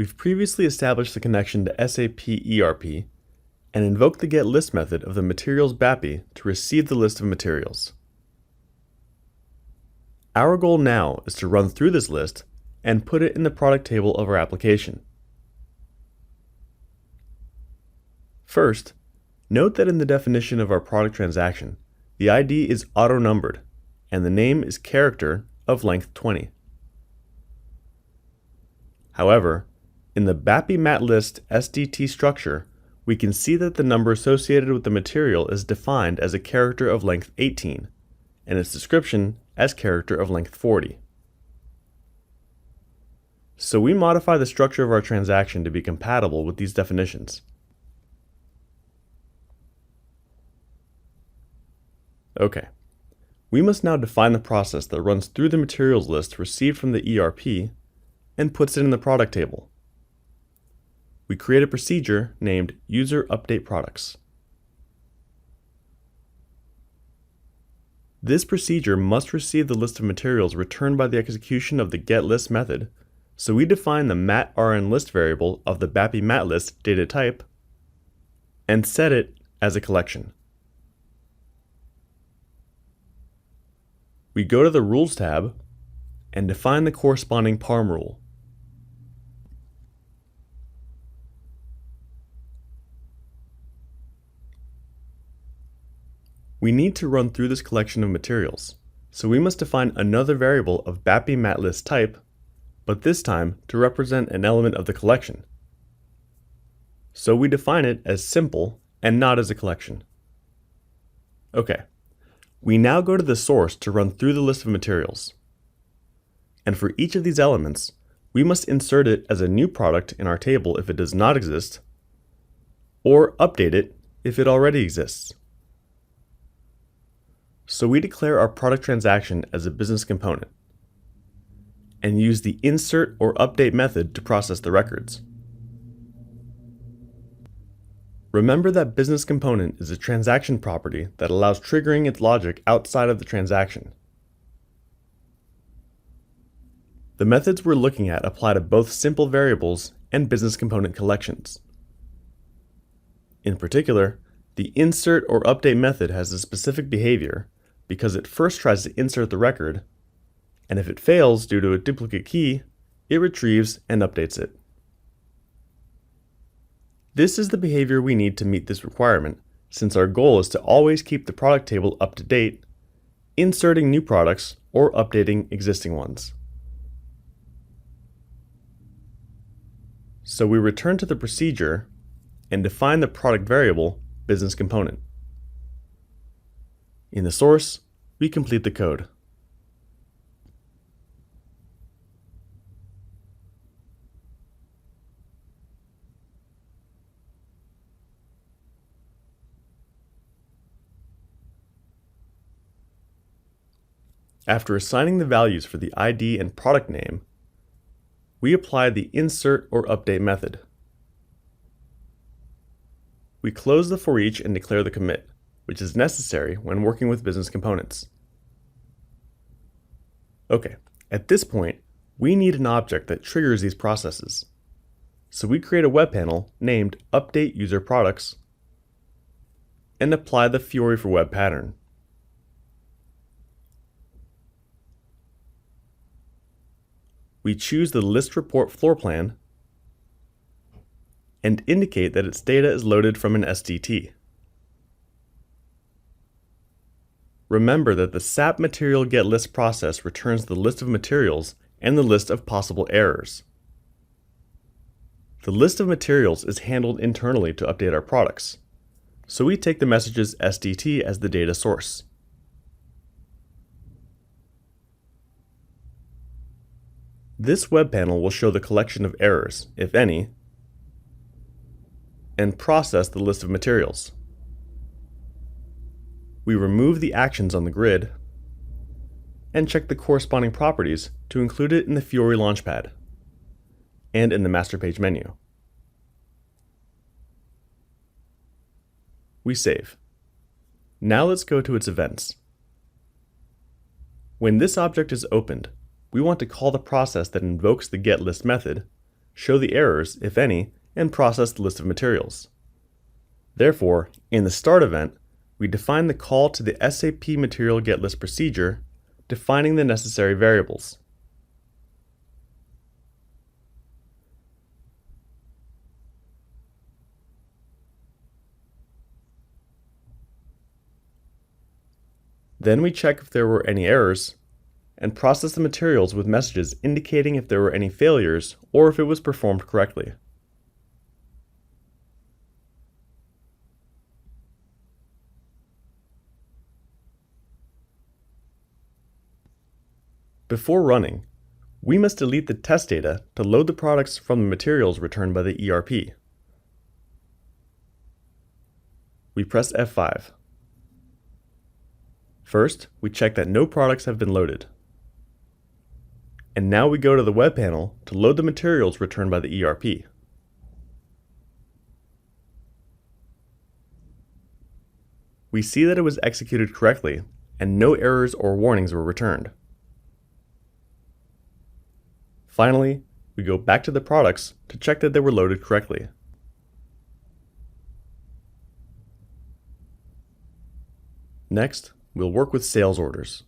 We've previously established the connection to SAP ERP and invoked the GetList method of the Materials BAPI to receive the list of materials. Our goal now is to run through this list and put it in the product table of our application. First, note that in the definition of our product transaction, the ID is auto-numbered and the name is character of length 20. However, in the BAPI MatList SDT structure, we can see that the number associated with the material is defined as a character of length 18 and its description as character of length 40. So we modify the structure of our transaction to be compatible with these definitions. Okay, we must now define the process that runs through the materials list received from the ERP and puts it in the product table. We create a procedure named User Update Products. This procedure must receive the list of materials returned by the execution of the GetList method, so we define the mat_rn_list variable of the BAPI MatList data type and set it as a collection. We go to the Rules tab and define the corresponding parm rule. We need to run through this collection of materials, so we must define another variable of BAPI MatList type, but this time to represent an element of the collection. So we define it as simple and not as a collection. Okay, we now go to the source to run through the list of materials. And for each of these elements, we must insert it as a new product in our table if it does not exist, or update it if it already exists. So we declare our product transaction as a business component and use the insert or update method to process the records. Remember that business component is a transaction property that allows triggering its logic outside of the transaction. The methods we're looking at apply to both simple variables and business component collections. In particular, the insert or update method has a specific behavior because it first tries to insert the record, and if it fails due to a duplicate key, it retrieves and updates it. This is the behavior we need to meet this requirement, since our goal is to always keep the product table up to date, inserting new products or updating existing ones. So we return to the procedure and define the product variable business component. In the source, we complete the code. After assigning the values for the ID and product name, we apply the insert or update method. We close the for each and declare the commit, which is necessary when working with business components. Okay, at this point, we need an object that triggers these processes. So we create a web panel named Update User Products and apply the Fiori for Web pattern. We choose the list report floor plan and indicate that its data is loaded from an SDT. Remember that the SAP Material GetList process returns the list of materials and the list of possible errors. The list of materials is handled internally to update our products, so we take the message's SDT as the data source. This web panel will show the collection of errors, if any, and process the list of materials. We remove the actions on the grid and check the corresponding properties to include it in the Fiori Launchpad and in the master page menu. We save. Now let's go to its events. When this object is opened, we want to call the process that invokes the GetList method show the errors, if any, and process the list of materials. Therefore, in the start event, we define the call to the SAP Material GetList procedure, defining the necessary variables. Then we check if there were any errors and process the materials with messages indicating if there were any failures or if it was performed correctly. Before running, we must delete the test data to load the products from the materials returned by the ERP. We press F5. First, we check that no products have been loaded. And now we go to the web panel to load the materials returned by the ERP. We see that it was executed correctly and no errors or warnings were returned. Finally, we go back to the products to check that they were loaded correctly. Next, we'll work with sales orders.